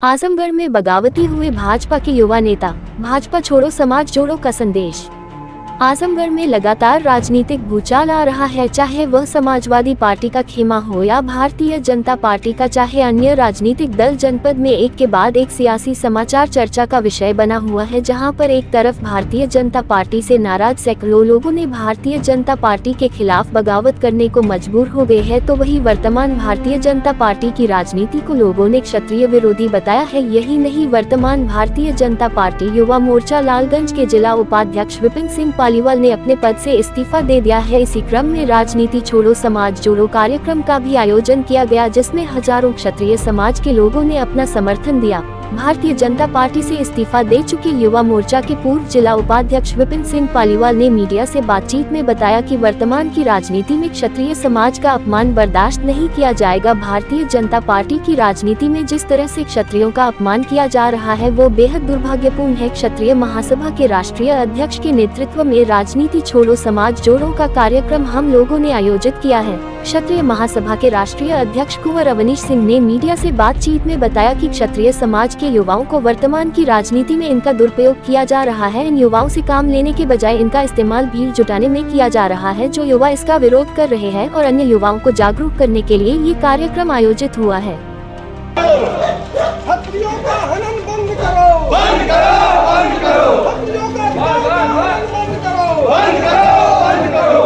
आजमगढ़ में बगावती हुए भाजपा के युवा नेता, भाजपा छोड़ो समाज जोड़ो का संदेश। आजमगढ़ में लगातार राजनीतिक भूचाल आ रहा है, चाहे वह समाजवादी पार्टी का खेमा हो या भारतीय जनता पार्टी का, चाहे अन्य राजनीतिक दल। जनपद में एक के बाद एक सियासी समाचार चर्चा का विषय बना हुआ है, जहां पर एक तरफ भारतीय जनता पार्टी से नाराज सैकड़ों लोगों ने भारतीय जनता पार्टी के खिलाफ बगावत करने को मजबूर हो गए हैं, तो वही वर्तमान भारतीय जनता पार्टी की राजनीति को लोगों ने क्षत्रिय विरोधी बताया है। यही नहीं, वर्तमान भारतीय जनता पार्टी युवा मोर्चा लालगंज के जिला उपाध्यक्ष विपिन सिंह पालीवाल ने अपने पद से इस्तीफा दे दिया है। इसी क्रम में राजनीति छोड़ो समाज जोड़ो कार्यक्रम का भी आयोजन किया गया, जिसमें हजारों क्षत्रिय समाज के लोगों ने अपना समर्थन दिया। भारतीय जनता पार्टी से इस्तीफा दे चुके युवा मोर्चा के पूर्व जिला उपाध्यक्ष विपिन सिंह पालीवाल ने मीडिया से बातचीत में बताया कि वर्तमान की राजनीति में क्षत्रिय समाज का अपमान बर्दाश्त नहीं किया जाएगा। भारतीय जनता पार्टी की राजनीति में जिस तरह से क्षत्रियों का अपमान किया जा रहा है, वो बेहद दुर्भाग्यपूर्ण है। क्षत्रिय महासभा के राष्ट्रीय अध्यक्ष के नेतृत्व में राजनीति छोड़ो समाज जोड़ो का कार्यक्रम हम लोगों ने आयोजित किया है। क्षत्रिय महासभा के राष्ट्रीय अध्यक्ष कुंवर अवनीश सिंह ने मीडिया से बातचीत में बताया कि क्षत्रिय समाज के युवाओं को वर्तमान की राजनीति में इनका दुरुपयोग किया जा रहा है। इन युवाओं से काम लेने के बजाय इनका इस्तेमाल भीड़ जुटाने में किया जा रहा है, जो युवा इसका विरोध कर रहे हैं और अन्य युवाओं को जागरूक करने के लिए ये कार्यक्रम आयोजित हुआ है। क्षत्रियों का हनन बंद करो, बंद करो, बंद करो। क्षत्रियों का बंद करो, बंद करो, बंद करो।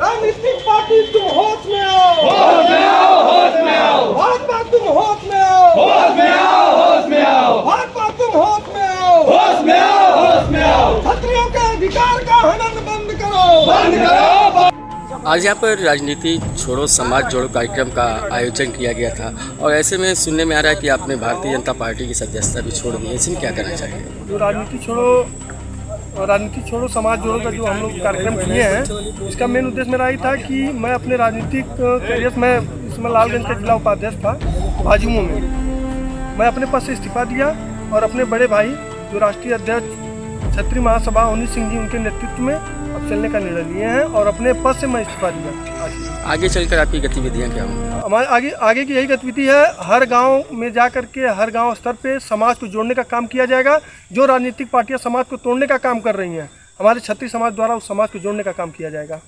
राजनीतिक पार्टी तुम होश में आओ, होश में आओ, होश में आओ। भाजपा तुम होश में आओ, होश में आओ, होश में आओ। भाजपा तुम होश में आओ, होश में आओ, होश में आओ। क्षत्रियों के अधिकार का हनन बंद करो, बंद करो। आज यहाँ पर राजनीति छोड़ो समाज जोड़ो कार्यक्रम का आयोजन किया गया था और ऐसे में सुनने में आ रहा है कि आपने भारतीय जनता पार्टी की सदस्यता भी छोड़ दी है। इसमें क्या कहना चाहिए? जो राजनीति छोड़ो समाज जोड़ो का जो हम लोग कार्यक्रम किए हैं, इसका मेन उद्देश्य मेरा यही था कि मैं अपने राजनीतिक कैरियर में इसमें लालगंज का जिला उपाध्यक्ष था भाजपा में, मैं अपने पद से इस्तीफा दिया और अपने बड़े भाई जो राष्ट्रीय अध्यक्ष क्षत्रिय महासभा अवनीश सिंह जी, उनके नेतृत्व में अब चलने का निर्णय लिए हैं और अपने पद से मैं इस्तीफा दिया। आगे चलकर आपकी गतिविधियां क्या होंगी? हमारे आगे की यही गतिविधि है, हर गांव में जा करके हर गांव स्तर पे समाज को जोड़ने का काम किया जाएगा। जो राजनीतिक पार्टियां समाज को तोड़ने का काम कर रही हैं, हमारे क्षत्रिय समाज द्वारा उस समाज को जोड़ने का काम किया जाएगा।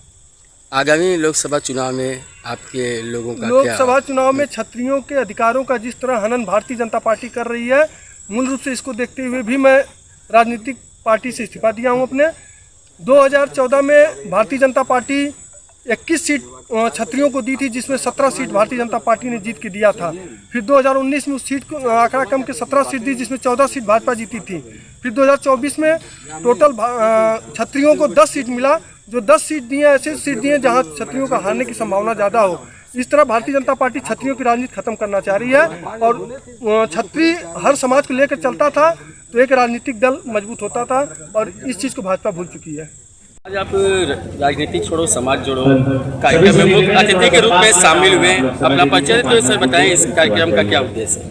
आगामी लोकसभा चुनाव में आपके लोगों का लोकसभा चुनाव में क्षत्रियों के अधिकारों का जिस तरह हनन भारतीय जनता पार्टी कर रही है, मूल रूप से इसको देखते हुए भी मैं राजनीतिक पार्टी से इस्तीफा दिया हूँ। अपने 2014 में भारतीय जनता पार्टी 21 सीट क्षत्रियों को दी थी, जिसमें 17 सीट भारतीय जनता पार्टी ने जीत के दिया था। फिर 2019 में उस सीट को आंकड़ा कम के 17 सीट दी, जिसमें 14 सीट भाजपा जीती थी। फिर 2024 में टोटल क्षत्रियों को 10 सीट मिला। जो 10 सीट दिए ऐसे सीट दिए जहां क्षत्रियों का हारने की संभावना ज़्यादा हो। इस तरह भारतीय जनता पार्टी क्षत्रियों की राजनीति खत्म करना चाह रही है और क्षत्रिय हर समाज को लेकर चलता था तो एक राजनीतिक दल मजबूत होता था, और इस चीज़ को भाजपा भूल चुकी है। आज आप राजनीति छोड़ो समाज जोड़ो कार्यक्रम में मुख्य अतिथि के रूप में शामिल हुए, अपना परिचय तो सर बताएं, इस कार्यक्रम का क्या उद्देश्य है?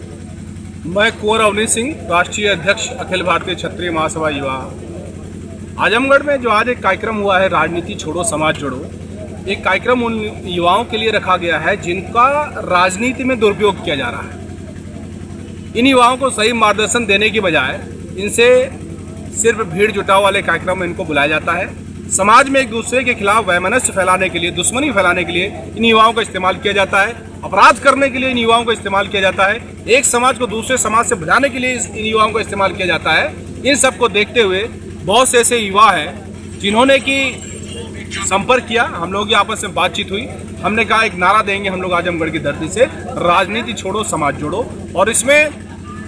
मैं कुंवर अवनीश सिंह, राष्ट्रीय अध्यक्ष अखिल भारतीय क्षत्रिय महासभा युवा। आजमगढ़ में जो आज एक कार्यक्रम हुआ है राजनीति छोड़ो समाज जोड़ो, एक कार्यक्रम उन युवाओं के लिए रखा गया है जिनका राजनीति में दुरुपयोग किया जा रहा है। इन युवाओं को सही मार्गदर्शन देने की बजाय इनसे सिर्फ भीड़ जुटाव वाले कार्यक्रम में इनको बुलाया जाता है। समाज में एक दूसरे के खिलाफ वैमनस्य फैलाने के लिए, दुश्मनी फैलाने के लिए इन युवाओं का इस्तेमाल किया जाता है। अपराध करने के लिए इन युवाओं का इस्तेमाल किया जाता है। एक समाज को दूसरे समाज से बुझाने के लिए इन युवाओं का इस्तेमाल किया जाता है। इन सब को देखते हुए बहुत से ऐसे युवा हैं जिन्होंने कि संपर्क किया, हम लोगों की आपस में बातचीत हुई। हमने कहा एक नारा देंगे हम लोग आजमगढ़ की धरती से, राजनीति छोड़ो समाज जोड़ो। और इसमें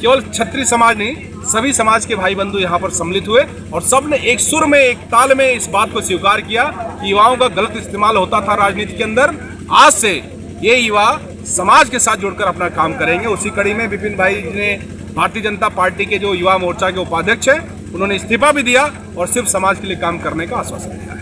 केवल क्षत्रिय समाज नहीं, सभी समाज के भाई बंधु यहाँ पर सम्मिलित हुए और सब ने एक सुर में, एक ताल में इस बात को स्वीकार किया कि युवाओं का गलत इस्तेमाल होता था राजनीति के अंदर। आज से ये युवा समाज के साथ जुड़कर अपना काम करेंगे। उसी कड़ी में विपिन भाई ने, भारतीय जनता पार्टी के जो युवा मोर्चा के उपाध्यक्ष हैं, उन्होंने इस्तीफा भी दिया और सिर्फ समाज के लिए काम करने का आश्वासन दिया।